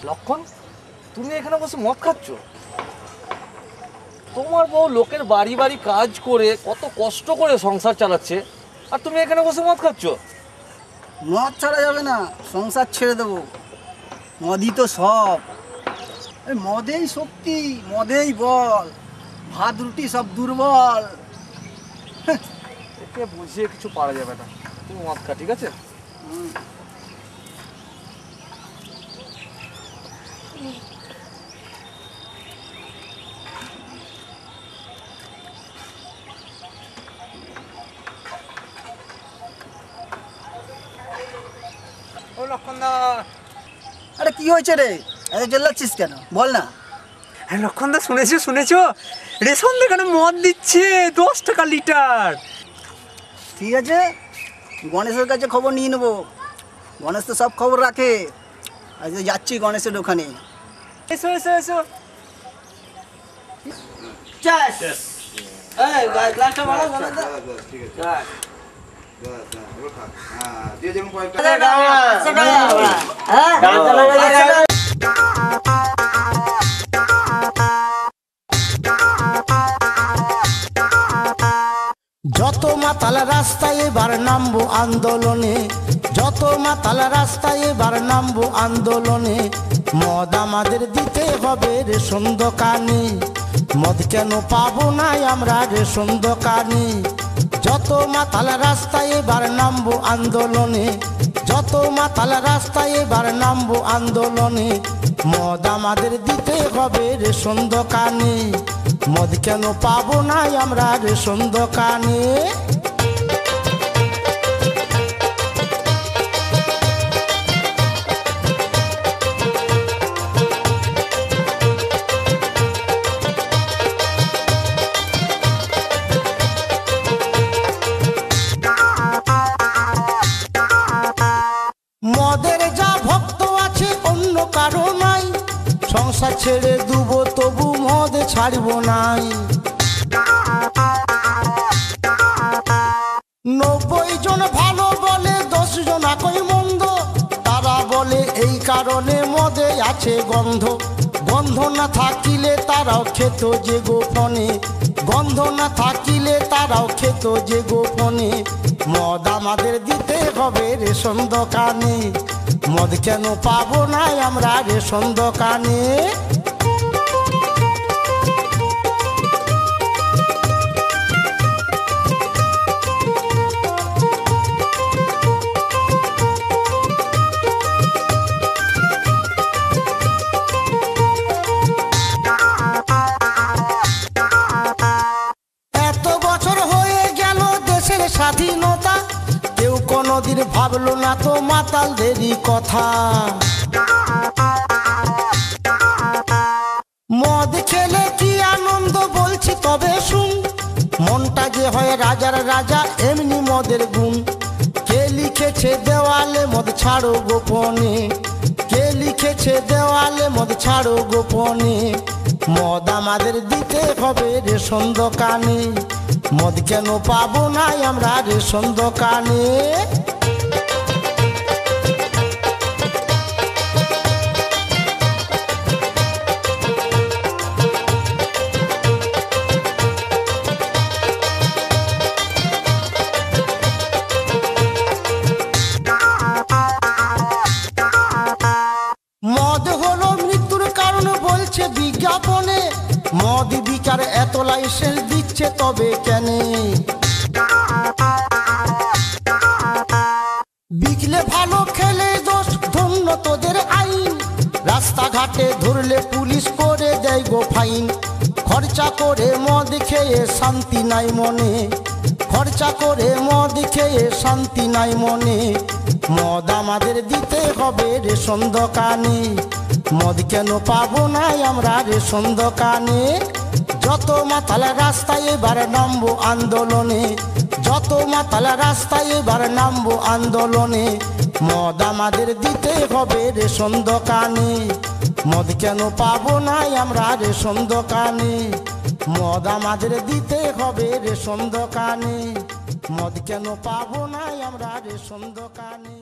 লক্ষণ, তুমি এখানে বসে মদ খাচ্ছ? তোমার বউ লোকের বাড়ি বাড়ি কাজ করে কত কষ্ট করে সংসার চালাচ্ছে, আর তুমি এখানে বসে মদ খাচ্ছ? মদ ছাড়া যাবে না, সংসার ছেড়ে দেবো। মদই তো সব, মদেই শক্তি, মদেই বল, ভাত রুটি সব দুর্বল। একে বুঝিয়ে কিছু পারা যাবে না, তুমি মদ খা, ঠিক আছে? ও লক্ষণদা, আরে কি হয়েছে রে, এত চিল্লাচ্ছিস কেন, বল না। হ্যাঁ লক্ষণদা, শুনেছো রেশন দোকানে মদ দিচ্ছে 10 টাকা লিটার। ঠিক আছে, গণেশের কাছে খবর নিয়ে নেবো, গণেশ তো সব খবর রাখে। আজ যাচ্ছি গণেশের ওখানে। এসো এসো এসো। যত মাতাল রাস্তায় এবার নামবো আন্দোলনে, যত মাতাল রাস্তায় এবার নামবো আন্দোলনে। মদ আমাদের দিতে হবে রেশন দোকানে, মদ কেন পাবো না আমরা রেশন দোকানে। যত মাতাল রাস্তায় এবার নামবো আন্দোলনে, যত মাতাল রাস্তায় এবার নামবো আন্দোলনে। মদ আমাদের দিতে হবে রেশন দোকানে, মদ কেন পাবো না আমরা রেশন দোকানে। মদের যা ভক্ত আছে অন্য কারো নাই, সংসার ছেড়ে দুবো তবু মদ ছাড়ব নাই। 90 জন ভালো বলে 10 জন একই মন্দ, তারা বলে এই কারণে মদে আছে গন্ধ। গন্ধ না থাকিলে তারাও খেত যে গোপনে, গন্ধ না থাকিলে তারাও খেত যে গোপনে। মদ আমাদের দিতে হবে রেশন দোকানে, মদ কেন পাবো না আমরা রেশন দোকানে। এত বছর হয়ে গেল দেশের স্বাধীনতা, কেউ কোনদিন ভাবলো না তো মাতালদেরই কথা। মদ খেলে কি আনন্দ বলছি তবে শুন, মনটা যে হয় রাজার রাজা এমনি মদের গুণ। কে লিখেছে দেওয়ালে মদ ছাড়ো গোপনে, কে লিখেছে দেওয়ালে মদ ছাড়ো গোপনে। মদ আমাদের দিতে হবে রেশন দোকানে, মদ কেন পাবো না আমরা রেশন দোকানে। মদ হলো মৃত্যুর কারণ বলছে বিজ্ঞাপনে, মদ বিকার এত লাইসেন্স দিচ্ছে তবে কেন? বিকলে ভালো খেলে দোষ, ধন্য তোদের আইন। রাস্তাঘাটে ধরলে পুলিশ করে দেয় গো ফাইন। খরচা করে মদ খেয়ে শান্তি নাই মনে, খরচা করে মদ খেয়ে শান্তি নাই মনে। মদ আমাদের দিতে হবে রেশন দোকানে, মদ কেন পাবো না আমরা রেশন দোকানে। যত মাতাল রাস্তায় এবার নামবো আন্দোলনে, যত মাতাল রাস্তায় এবার নামবো আন্দোলনে। মদ আমাদের দিতে হবে রেশন দোকানে, মদ কেন পাবো না আমরা রেশন দোকানে। মদ আমাদের দিতে হবে রেশন দোকানে, মদ কেন পাবো না আমরা রেশন দোকানে।